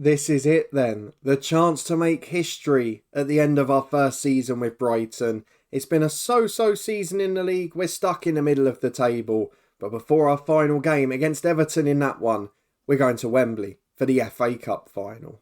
This is it then, the chance to make history at the end of our first season with Brighton. It's been a so-so season in the league, we're stuck in the middle of the table, but before our final game against Everton in that one, we're going to Wembley for the FA Cup final.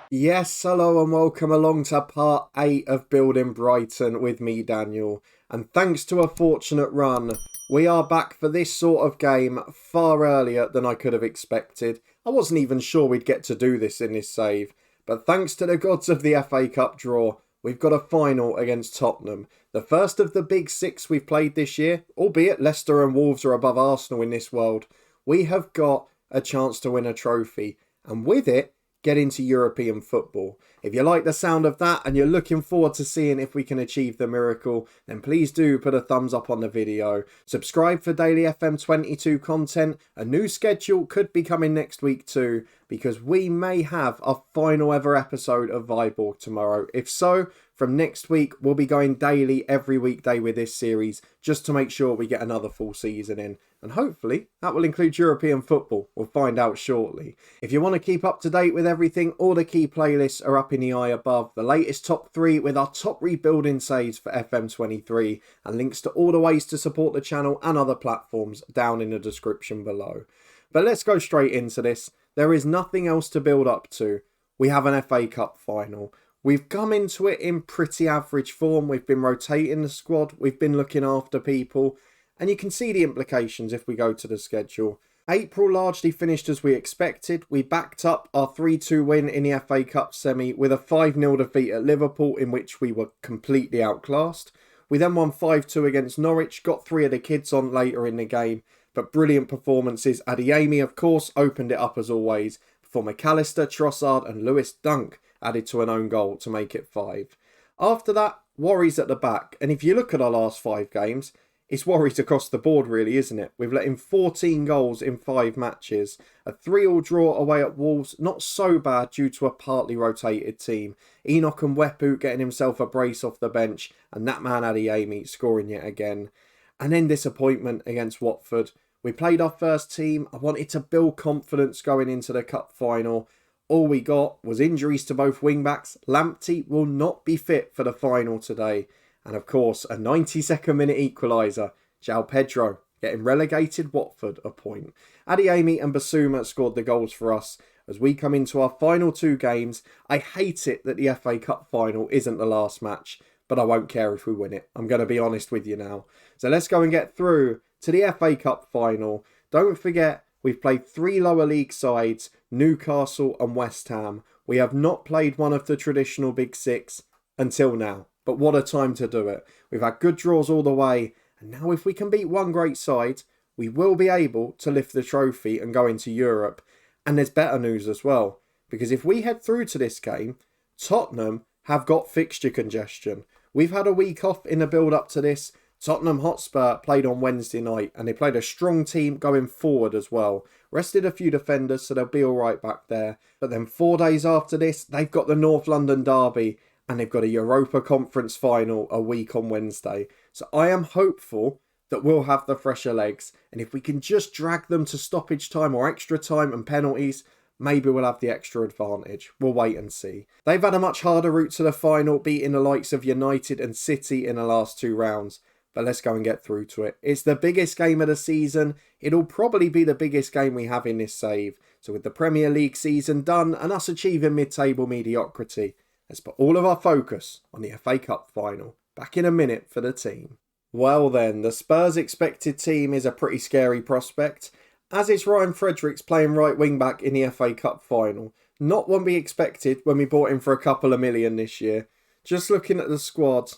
Yes, hello and welcome along to part 8 of Building Brighton with me, Daniel. And thanks to a fortunate run, we are back for this sort of game far earlier than I could have expected. I wasn't even sure we'd get to do this in this save. But thanks to the gods of the FA Cup draw, we've got a final against Tottenham. The first of the big six we've played this year, albeit Leicester and Wolves are above Arsenal in this world. We have got a chance to win a trophy. And with it, get into European football. If you like the sound of that and you're looking forward to seeing if we can achieve the miracle, then please do put a thumbs up on the video. Subscribe for daily FM22 content. A new schedule could be coming next week too, because we may have our final ever episode of Viborg tomorrow. If so, from next week, we'll be going daily every weekday with this series, just to make sure we get another full season in. And hopefully, that will include European football. We'll find out shortly. If you want to keep up to date with everything, all the key playlists are up in the eye above. The latest top 3 with our top rebuilding saves for FM23. And links to all the ways to support the channel and other platforms down in the description below. But let's go straight into this. There is nothing else to build up to. We have an FA Cup final. We've come into it in pretty average form. We've been rotating the squad. We've been looking after people. And you can see the implications if we go to the schedule. April largely finished as we expected. We backed up our 3-2 win in the FA Cup semi with a 5-0 defeat at Liverpool in which we were completely outclassed. We then won 5-2 against Norwich, got 3 of the kids on later in the game. But brilliant performances. Adeyemi, of course, opened it up as always. Before Mcallister, Trossard and Lewis Dunk added to an own goal to make it 5. After that, worries at the back. And if you look at our last 5 games, it's worries across the board really, isn't it? We've let in 14 goals in 5 matches. A 3-3 draw away at Wolves, not so bad due to a partly rotated team. Enoch and Wepu getting himself a brace off the bench, and that man Adeyemi scoring yet again. And then disappointment against Watford. We played our first team. I wanted to build confidence going into the cup final. All we got was injuries to both wing-backs. Lamptey will not be fit for the final today. And of course, a 92nd minute equaliser. João Pedro getting relegated, Watford a point. Adeyemi and Basuma scored the goals for us as we come into our final 2 games. I hate it that the FA Cup final isn't the last match, but I won't care if we win it. I'm going to be honest with you now. So let's go and get through to the FA Cup final. Don't forget, we've played 3 lower league sides, Newcastle and West Ham. We have not played one of the traditional big 6 until now. But what a time to do it. We've had good draws all the way. And now if we can beat one great side, we will be able to lift the trophy and go into Europe. And there's better news as well. Because if we head through to this game, Tottenham have got fixture congestion. We've had a week off in the build-up to this. Tottenham Hotspur played on Wednesday night. And they played a strong team going forward as well. Rested a few defenders, so they'll be all right back there. But then 4 days after this, they've got the North London derby. And they've got a Europa Conference final a week on Wednesday. So I am hopeful that we'll have the fresher legs. And if we can just drag them to stoppage time or extra time and penalties, maybe we'll have the extra advantage. We'll wait and see. They've had a much harder route to the final, beating the likes of United and City in the last 2 rounds. But let's go and get through to it. It's the biggest game of the season. It'll probably be the biggest game we have in this save. So with the Premier League season done and us achieving mid-table mediocrity, let's put all of our focus on the FA Cup final. Back in a minute for the team. Well then, the Spurs expected team is a pretty scary prospect, as is Ryan Fredericks playing right wing back in the FA Cup final. Not one we expected when we bought him for a couple of million this year. Just looking at the squad,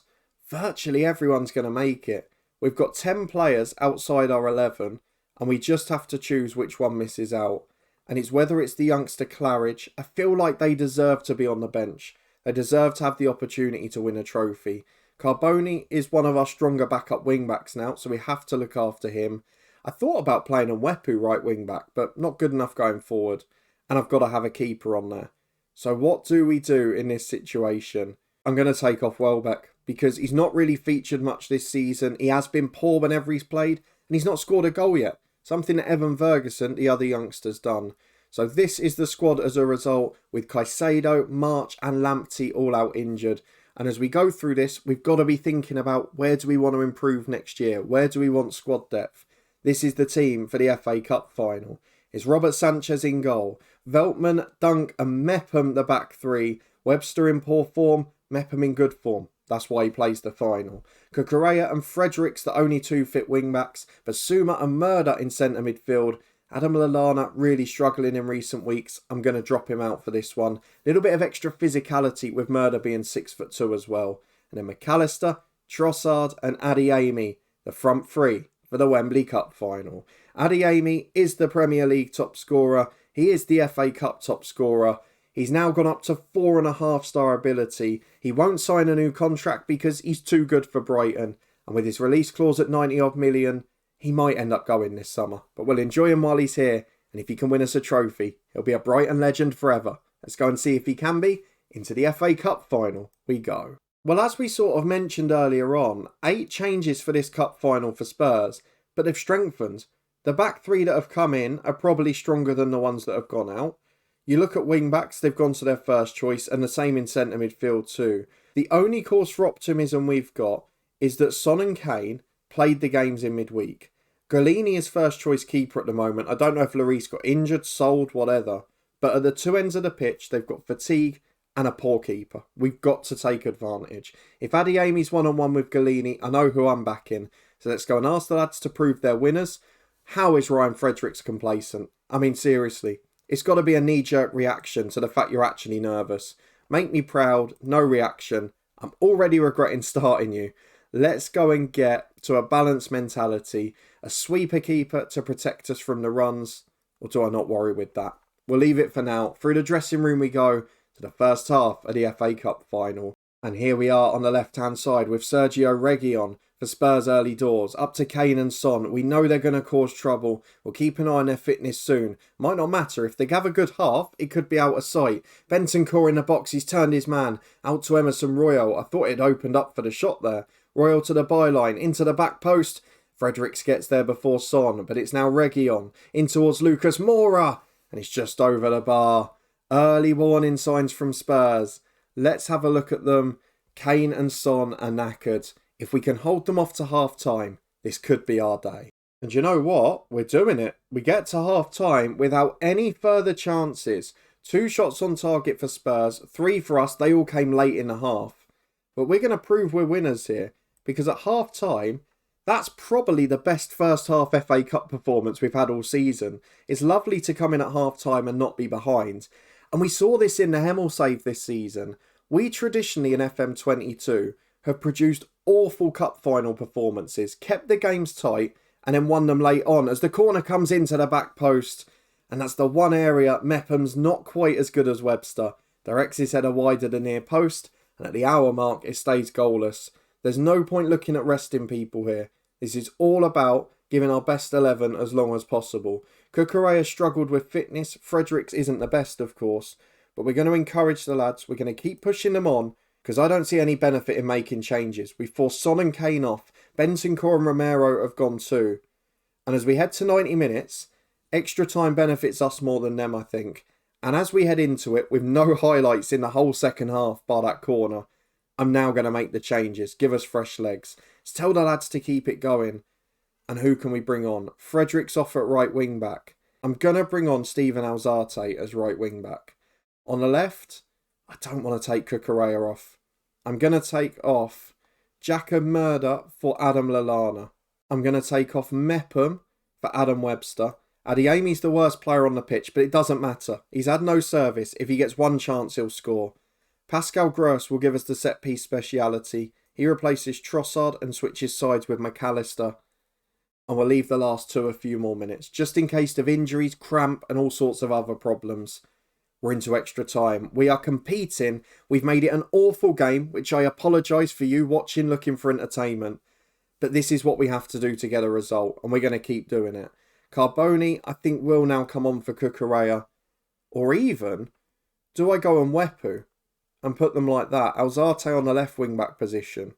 virtually everyone's going to make it. We've got 10 players outside our 11, and we just have to choose which one misses out. And it's whether it's the youngster Claridge. I feel like they deserve to be on the bench. They deserve to have the opportunity to win a trophy. Carboni is one of our stronger backup wing-backs now, so we have to look after him. I thought about playing a Wepu right wing-back, but not good enough going forward. And I've got to have a keeper on there. So what do we do in this situation? I'm going to take off Welbeck because he's not really featured much this season. He has been poor whenever he's played, and he's not scored a goal yet. something that Evan Ferguson, the other youngster's done. So this is the squad as a result, with Caicedo, March and Lamptey all out injured. And as we go through this, we've got to be thinking about where do we want to improve next year? Where do we want squad depth? This is the team for the FA Cup final. It's Robert Sanchez in goal, Veltman, Dunk and Mepham the back three, Webster in poor form, Mepham in good form. That's why he plays the final. Cucurella and Fredericks the only two fit wing-backs, Basuma and Murder in centre midfield. Adam Lallana really struggling in recent weeks. I'm going to drop him out for this one. A little bit of extra physicality with Murder being 6'2" as well. And then Mcallister, Trossard and Adeyemi, the front three for the Wembley Cup final. Adeyemi is the Premier League top scorer. He is the FA Cup top scorer. He's now gone up to 4.5 star ability. He won't sign a new contract because he's too good for Brighton. And with his release clause at 90 odd million, he might end up going this summer. But we'll enjoy him while he's here. And if he can win us a trophy, he'll be a Brighton legend forever. Let's go and see if he can be. Into the FA Cup final we go. Well, as we sort of mentioned earlier on, 8 changes for this cup final for Spurs. But they've strengthened. The back three that have come in are probably stronger than the ones that have gone out. You look at wing-backs, they've gone to their first choice, and the same in centre midfield too. The only cause for optimism we've got is that Son and Kane played the games in midweek. Golini is first choice keeper at the moment. I don't know if Lloris got injured, sold, whatever. But at the two ends of the pitch, they've got fatigue and a poor keeper. We've got to take advantage. If Adeyemi's one-on-one with Golini, I know who I'm backing. So let's go and ask the lads to prove they're winners. How is Ryan Fredericks complacent? I mean, seriously. It's got to be a knee-jerk reaction to the fact you're actually nervous. Make me proud, no reaction. I'm already regretting starting you. Let's go and get to a balanced mentality. A sweeper keeper to protect us from the runs. Or do I not worry with that? We'll leave it for now. Through the dressing room we go to the first half of the FA Cup final. And here we are on the left-hand side with Sergio Reguilon for Spurs early doors. Up to Kane and Son. We know they're going to cause trouble. We'll keep an eye on their fitness soon. Might not matter. If they have a good half, it could be out of sight. Bentancur in the box. He's turned his man. Out to Emerson Royal. I thought it opened up for the shot there. Royal to the byline. Into the back post. Fredericks gets there before Son. But it's now Reguilon. In towards Lucas Moura. And it's just over the bar. Early warning signs from Spurs. Let's have a look at them. Kane and Son are knackered. If we can hold them off to half-time, this could be our day. And you know what? We're doing it. We get to half-time without any further chances. 2 shots on target for Spurs, 3 for us. They all came late in the half. But we're going to prove we're winners here. Because at half-time, that's probably the best first-half FA Cup performance we've had all season. It's lovely to come in at half-time and not be behind. And we saw this in the Hemel save this season. We traditionally in FM22 have produced awful cup final performances, kept the games tight and then won them late on as the corner comes into the back post. And that's the one area Mepham's not quite as good as Webster. Directs his header wider the near post and at the hour mark it stays goalless. There's no point looking at resting people here. This is all about giving our best 11 as long as possible. Cucurella struggled with fitness. Fredericks isn't the best, of course. But we're going to encourage the lads. We're going to keep pushing them on because I don't see any benefit in making changes. We forced Son and Kane off. Bentancur and Romero have gone too. And as we head to 90 minutes, extra time benefits us more than them, I think. And as we head into it with no highlights in the whole second half bar that corner, I'm now going to make the changes. Give us fresh legs. Let's tell the lads to keep it going. And who can we bring on? Fredericks off at right wing back. I'm going to bring on Steven Alzate as right wing back. On the left, I don't want to take Cucurella off. I'm going to take off Jacob Murder for Adam Lallana. I'm going to take off Mepham for Adam Webster. Adeyemi's the worst player on the pitch, but it doesn't matter. He's had no service. If he gets one chance, he'll score. Pascal Gross will give us the set-piece speciality. He replaces Trossard and switches sides with Mcallister. And we'll leave the last 2 a few more minutes, just in case of injuries, cramp and all sorts of other problems. We're into extra time. We are competing. We've made it an awful game, which I apologise for you watching, looking for entertainment. But this is what we have to do to get a result, and we're going to keep doing it. Carboni, I think, will now come on for Cucurella. Or even, do I go and Wepu and put them like that? Alzate on the left wing-back position.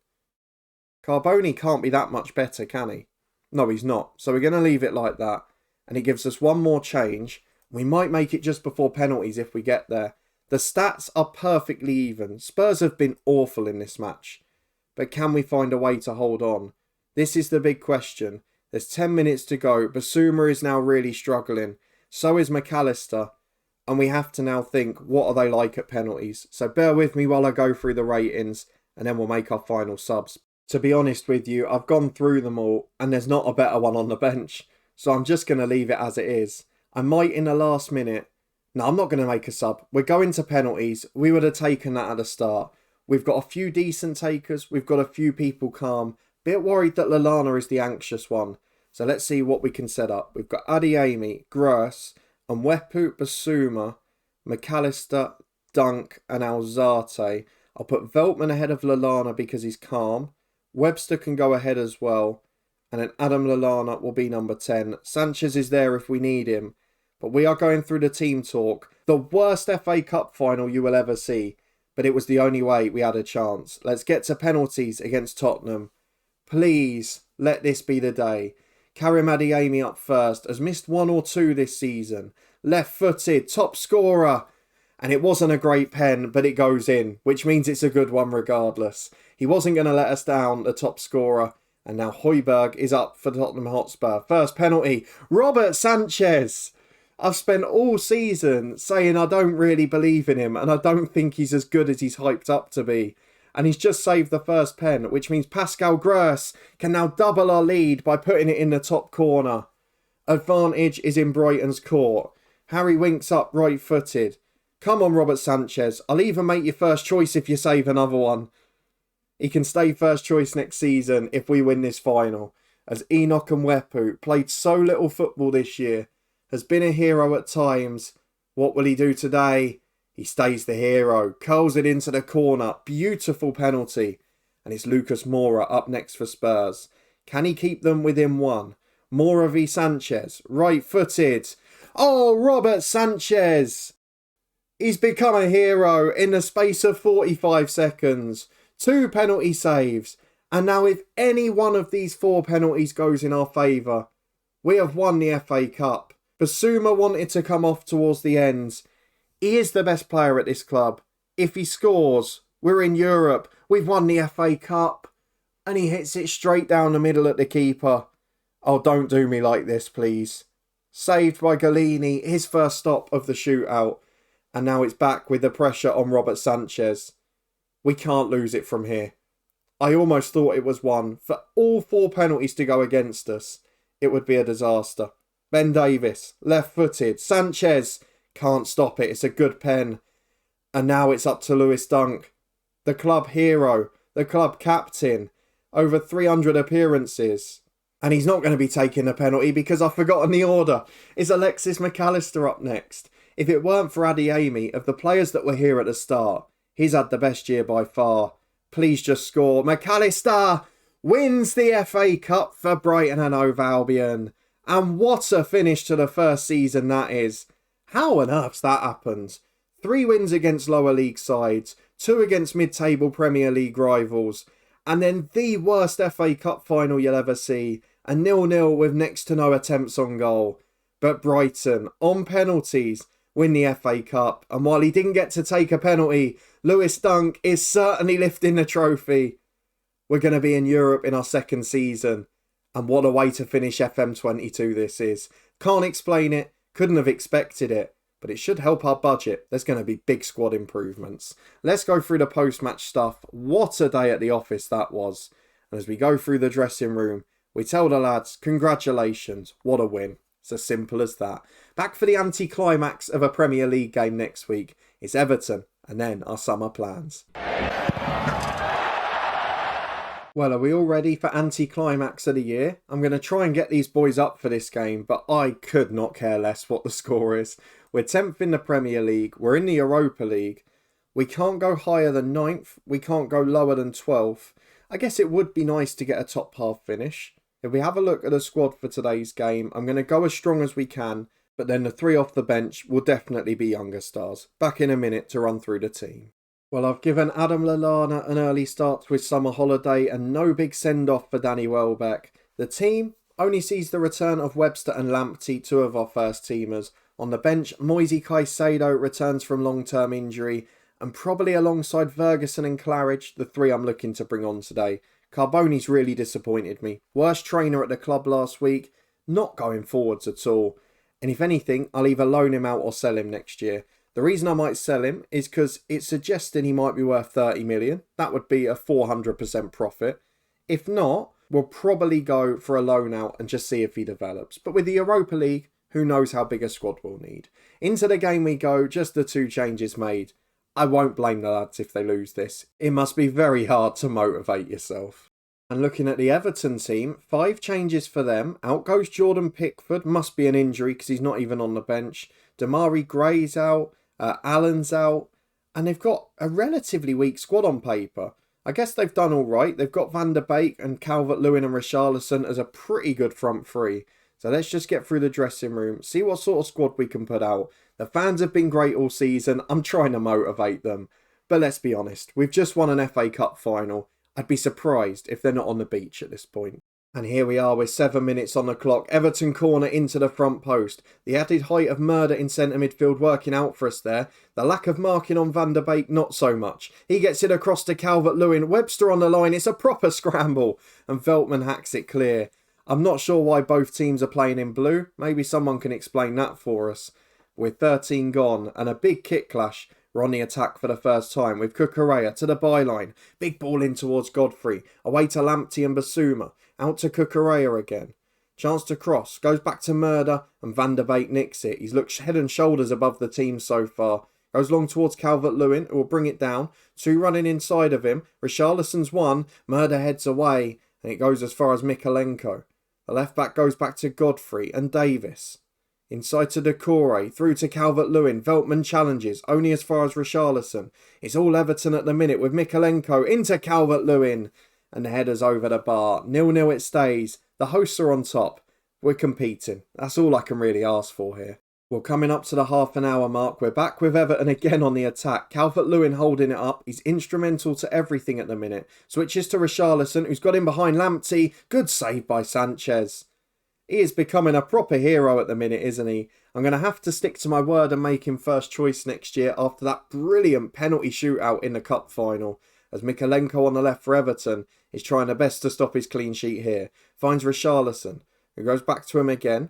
Carboni can't be that much better, can he? No, he's not. So we're going to leave it like that. and it gives us one more change. We might make it just before penalties if we get there. The stats are perfectly even. Spurs have been awful in this match. But can we find a way to hold on? This is the big question. There's 10 minutes to go. Basuma is now really struggling. So is McAllister. And we have to now think, what are they like at penalties? So bear with me while I go through the ratings, and then we'll make our final subs. To be honest with you, I've gone through them all, and there's not a better one on the bench. So I'm just going to leave it as it is. I might in the last minute. No, I'm not going to make a sub. We're going to penalties. We would have taken that at the start. We've got a few decent takers. We've got a few people calm. Bit worried that Lallana is the anxious one. So let's see what we can set up. We've got Adeyemi, Gross, and Wepu, Basuma, McAllister, Dunk, and Alzate. I'll put Veltman ahead of Lallana because he's calm. Webster can go ahead as well. And then Adam Lallana will be number 10. Sanchez is there if we need him. But we are going through the team talk. The worst FA Cup final you will ever see. But it was the only way we had a chance. Let's get to penalties against Tottenham. Please, let this be the day. Karim Adeyemi up first. Has missed 1 or 2 this season. Left-footed, top scorer. And it wasn't a great pen, but it goes in. Which means it's a good one regardless. He wasn't going to let us down, the top scorer. And now Højbjerg is up for Tottenham Hotspur. First penalty, Robert Sanchez. I've spent all season saying I don't really believe in him and I don't think he's as good as he's hyped up to be. And he's just saved the first pen, which means Pascal Gross can now double our lead by putting it in the top corner. Advantage is in Brighton's court. Harry Winks up right-footed. Come on, Robert Sanchez. I'll even make you first choice if you save another one. He can stay first choice next season if we win this final. As Enoch and Wepu played so little football this year, has been a hero at times. What will he do today? He stays the hero, curls it into the corner, beautiful penalty. And it's Lucas Moura up next for Spurs. Can he keep them within 1? Moura v Sanchez, right-footed. Oh, Robert Sanchez! He's become a hero in the space of 45 seconds. 2 penalty saves. And now if any one of these 4 penalties goes in our favour, we have won the FA Cup. Basuma wanted to come off towards the end. He is the best player at this club. If he scores, we're in Europe. We've won the FA Cup. And he hits it straight down the middle at the keeper. Oh, don't do me like this, please. Saved by Galini, his first stop of the shootout. And now it's back with the pressure on Robert Sanchez. We can't lose it from here. I almost thought it was one. For all 4 penalties to go against us, it would be a disaster. Ben Davis, left-footed. Sanchez can't stop it. It's a good pen. And now it's up to Lewis Dunk, the club hero, the club captain, over 300 appearances. And he's not going to be taking a penalty because I've forgotten the order. Is Alexis Mcallister up next? If it weren't for Adeyemi, of the players that were here at the start, he's had the best year by far. Please just score. Mcallister wins the FA Cup for Brighton and Hove Albion. And what a finish to the first season that is. How on earth's that happened? 3 wins against lower league sides, 2 against mid-table Premier League rivals, and then the worst FA Cup final you'll ever see, a 0-0 with next to no attempts on goal. But Brighton, on penalties, win the FA Cup, and while he didn't get to take a penalty, Lewis Dunk is certainly lifting the trophy. We're going to be in Europe in our second season. And what a way to finish FM22 this is. Can't explain it, couldn't have expected it, but it should help our budget. There's going to be big squad improvements. Let's go through the post-match stuff. What a day at the office that was. And as we go through the dressing room, we tell the lads, congratulations, what a win. It's as simple as that. Back for the anti-climax of a Premier League game next week. It's Everton, and then our summer plans. Well, are we all ready for anti-climax of the year? I'm going to try and get these boys up for this game, but I could not care less what the score is. We're 10th in the Premier League. We're in the Europa League. We can't go higher than 9th. We can't go lower than 12th. I guess it would be nice to get a top half finish. If we have a look at the squad for today's game, I'm going to go as strong as we can, but then the 3 off the bench will definitely be younger stars. Back in a minute to run through the team. Well, I've given Adam Lallana an early start to his summer holiday and no big send-off for Danny Welbeck. The team, only sees the return of Webster and Lamptey, two of our first teamers. On the bench, Moisey Caicedo returns from long-term injury, and probably alongside Ferguson and Claridge, the three I'm looking to bring on today. Carboni's really disappointed me. Worst trainer at the club last week, not going forwards at all. And if anything, I'll either loan him out or sell him next year. The reason I might sell him is because it's suggesting he might be worth 30 million. That would be a 400% profit. If not, we'll probably go for a loan out and just see if he develops. But with the Europa League, who knows how big a squad we'll need. Into the game we go, just the 2 changes made. I won't blame the lads if they lose this. It must be very hard to motivate yourself. And looking at the Everton team, 5 changes for them. Out goes Jordan Pickford, must be an injury because he's not even on the bench. Damari Gray's out. Allen's out, and they've got a relatively weak squad on paper. I guess they've done all right. They've got Van der Beek and Calvert-Lewin and Richarlison as a pretty good front three. So let's just get through the dressing room, see what sort of squad we can put out. The fans have been great all season. I'm trying to motivate them. But let's be honest, we've just won an FA Cup final. I'd be surprised if they're not on the beach at this point. And here we are with 7 minutes on the clock. Everton corner into the front post. The added height of Murder in centre midfield working out for us there. The lack of marking on Van der Beek, not so much. He gets it across to Calvert-Lewin. Webster on the line. It's a proper scramble. And Veltman hacks it clear. I'm not sure why both teams are playing in blue. Maybe someone can explain that for us. With 13 gone and a big kick clash, we're on the attack for the first time with Cucurella to the byline. Big ball in towards Godfrey. Away to Lamptey and Basuma. Out to Cucurella again. Chance to cross. Goes back to Murder and Van der Beek nicks it. He's looked head and shoulders above the team so far. Goes long towards Calvert-Lewin who will bring it down. 2 running inside of him. Richarlison's 1. Murder heads away and it goes as far as Mikalenko. The left back goes back to Godfrey and Davis. Inside to Decore, through to Calvert-Lewin. Veltman challenges, only as far as Richarlison. It's all Everton at the minute with Mikalenko into Calvert-Lewin. And the header's over the bar. 0-0 it stays. The hosts are on top. We're competing. That's all I can really ask for here. Well, coming up to the half an hour mark, we're back with Everton again on the attack. Calvert-Lewin holding it up. He's instrumental to everything at the minute. Switches to Richarlison, who's got him behind Lamptey. Good save by Sanchez. He is becoming a proper hero at the minute, isn't he? I'm going to have to stick to my word and make him first choice next year after that brilliant penalty shootout in the cup final. As Mikalenko on the left for Everton is trying the best to stop his clean sheet here. Finds Richarlison, who goes back to him again.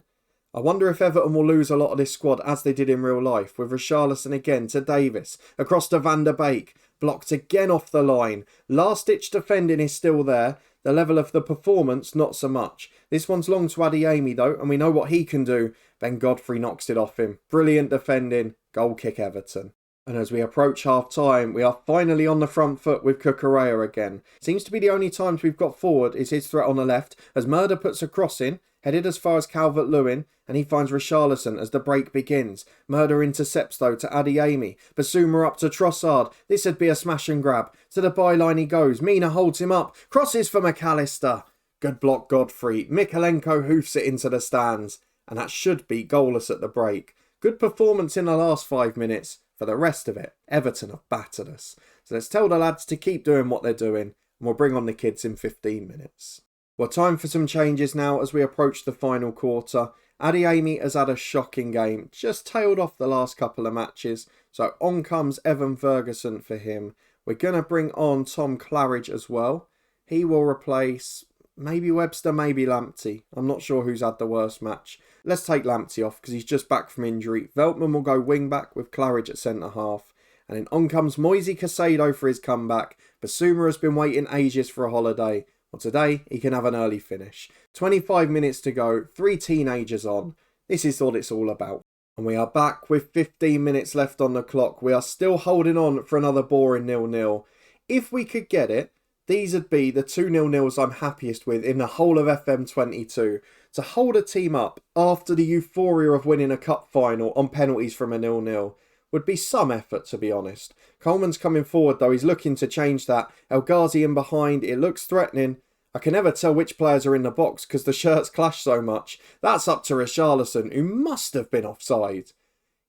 I wonder if Everton will lose a lot of this squad as they did in real life, with Richarlison again to Davis, across to Van der Beek, blocked again off the line. Last-ditch defending is still there. The level of the performance, not so much. This one's long to Adeyemi though, and we know what he can do. Ben Godfrey knocks it off him. Brilliant defending. Goal kick Everton. And as we approach half-time, we are finally on the front foot with Cucurella again. Seems to be the only times we've got forward is his threat on the left, as Murder puts a cross in, headed as far as Calvert-Lewin, and he finds Richarlison as the break begins. Murder intercepts though to Adeyemi. Basuma up to Trossard. This would be a smash and grab. To the byline he goes. Mina holds him up. Crosses for McAllister. Good block Godfrey. Mikalenko hoofs it into the stands. And that should be goalless at the break. Good performance in the last 5 minutes. For the rest of it, Everton have battered us. So let's tell the lads to keep doing what they're doing, and we'll bring on the kids in 15 minutes. Well, time for some changes now as we approach the final quarter. Adeyemi has had a shocking game, just tailed off the last couple of matches. So on comes Evan Ferguson for him. We're going to bring on Tom Claridge as well. He will replace maybe Webster, maybe Lamptey. I'm not sure who's had the worst match. Let's take Lamptey off because he's just back from injury. Veltman will go wing back with Claridge at centre half. And then on comes Moisey Caicedo for his comeback. Basuma has been waiting ages for a holiday. Well, today he can have an early finish. 25 minutes to go, 3 teenagers on. This is what it's all about. And we are back with 15 minutes left on the clock. We are still holding on for another boring 0-0. If we could get it, these would be the 2 0-0s I'm happiest with in the whole of FM22. To hold a team up after the euphoria of winning a cup final on penalties from a 0-0 would be some effort, to be honest. Coleman's coming forward though, he's looking to change that. El Ghazi in behind, it looks threatening. I can never tell which players are in the box because the shirts clash so much. That's up to Richarlison, who must have been offside.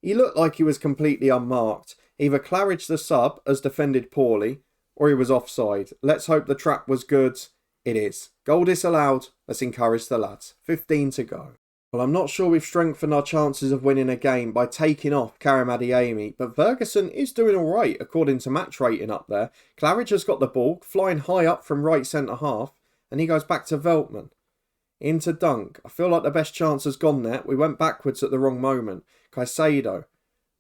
He looked like he was completely unmarked. Either Claridge the sub has defended poorly, or he was offside. Let's hope the trap was good. It is. Goal disallowed. Let's encourage the lads. 15 to go. Well, I'm not sure we've strengthened our chances of winning a game by taking off Karim Adeyemi, but Ferguson is doing alright according to match rating up there. Claridge has got the ball, flying high up from right centre half, and he goes back to Veltman. Into Dunk. I feel like the best chance has gone there. We went backwards at the wrong moment. Caicedo.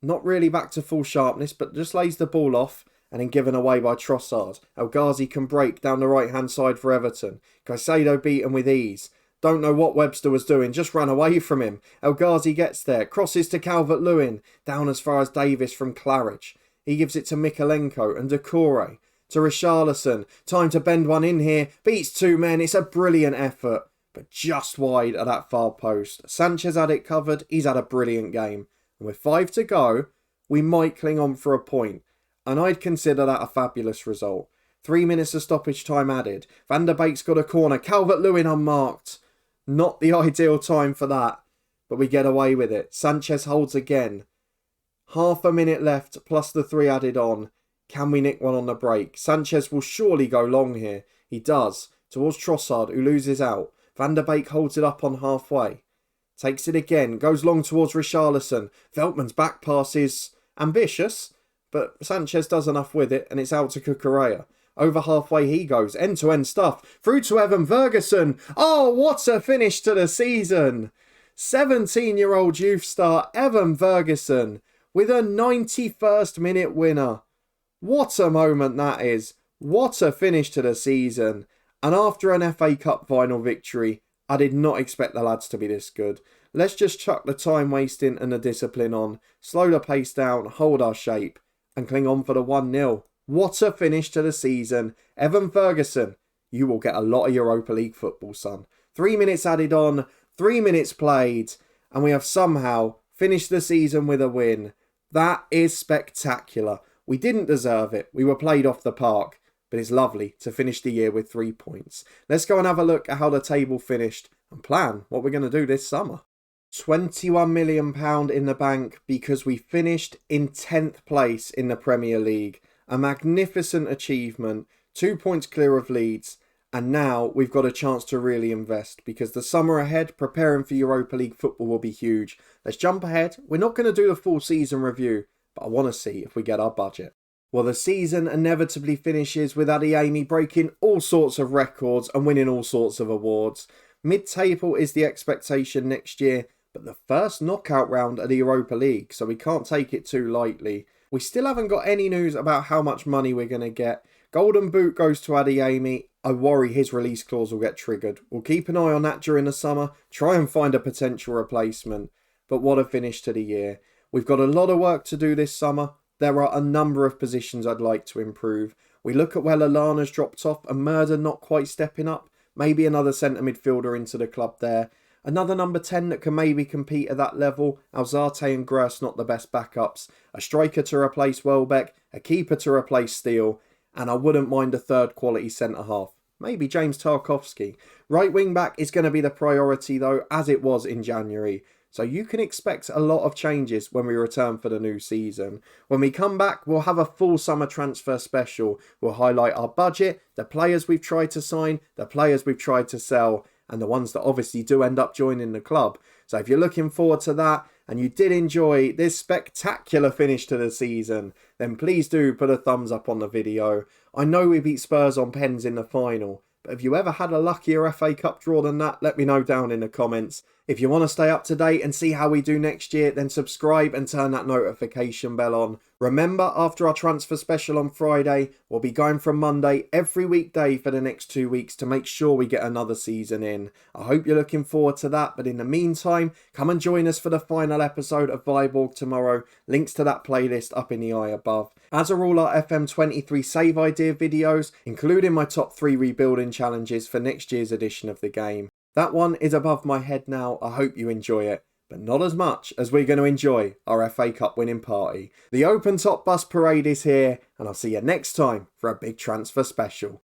Not really back to full sharpness, but just lays the ball off and then given away by Trossard. El Ghazi can break down the right-hand side for Everton. Caicedo beaten with ease. Don't know what Webster was doing, just ran away from him. El Ghazi gets there, crosses to Calvert-Lewin, down as far as Davis from Claridge. He gives it to Mikalenko and Decore. To Richarlison, time to bend one in here, beats two men, it's a brilliant effort, but just wide of that far post. Sanchez had it covered, he's had a brilliant game. And with 5 to go, we might cling on for a point. And I'd consider that a fabulous result. 3 minutes of stoppage time added. Van der Beek's got a corner. Calvert-Lewin unmarked. Not the ideal time for that. But we get away with it. Sanchez holds again. Half a minute left plus the 3 added on. Can we nick one on the break? Sanchez will surely go long here. He does. Towards Trossard, who loses out. Van der Beek holds it up on halfway. Takes it again. Goes long towards Richarlison. Veltman's back pass is ambitious, but Sanchez does enough with it, and it's out to Cucurella. Over halfway he goes. End-to-end stuff. Through to Evan Ferguson. Oh, what a finish to the season. 17-year-old youth star Evan Ferguson with a 91st minute winner. What a moment that is. What a finish to the season. And after an FA Cup final victory, I did not expect the lads to be this good. Let's just chuck the time wasting and the discipline on, slow the pace down, hold our shape, and cling on for the 1-0. What a finish to the season. Evan Ferguson, you will get a lot of Europa League football, son. 3 minutes added on, 3 minutes played, and we have somehow finished the season with a win. That is spectacular. We didn't deserve it. We were played off the park. But it's lovely to finish the year with 3 points. Let's go and have a look at how the table finished and plan what we're going to do this summer. £21 million in the bank because we finished in 10th place in the Premier League. A magnificent achievement, 2 points clear of Leeds. And now we've got a chance to really invest because the summer ahead, preparing for Europa League football will be huge. Let's jump ahead. We're not going to do the full season review, but I want to see if we get our budget. Well, the season inevitably finishes with Adeyemi breaking all sorts of records and winning all sorts of awards. Mid-table is the expectation next year, but the first knockout round of the Europa League, so we can't take it too lightly. We still haven't got any news about how much money we're going to get. Golden Boot goes to Adeyemi. I worry his release clause will get triggered. We'll keep an eye on that during the summer, try and find a potential replacement. But what a finish to the year. We've got a lot of work to do this summer. There are a number of positions I'd like to improve. We look at where Lallana's dropped off and Murder not quite stepping up. Maybe another centre midfielder into the club there. Another number 10 that can maybe compete at that level. Alzate and Gross not the best backups. A striker to replace Welbeck. A keeper to replace Steele. And I wouldn't mind a third quality centre half. Maybe James Tarkowski. Right wing back is going to be the priority though, as it was in January. So you can expect a lot of changes when we return for the new season. When we come back, we'll have a full summer transfer special. We'll highlight our budget, the players we've tried to sign, the players we've tried to sell, and the ones that obviously do end up joining the club. So if you're looking forward to that, and you did enjoy this spectacular finish to the season, then please do put a thumbs up on the video. I know we beat Spurs on pens in the final, but have you ever had a luckier FA Cup draw than that? Let me know down in the comments. If you want to stay up to date and see how we do next year, then subscribe and turn that notification bell on. Remember, after our transfer special on Friday, we'll be going from Monday every weekday for the next 2 weeks to make sure we get another season in. I hope you're looking forward to that, but in the meantime, come and join us for the final episode of Viborg tomorrow. Links to that playlist up in the eye above. As are all our FM23 save idea videos, including my top 3 rebuilding challenges for next year's edition of the game. That one is above my head now. I hope you enjoy it, but not as much as we're going to enjoy our FA Cup winning party. The open top bus parade is here, and I'll see you next time for a big transfer special.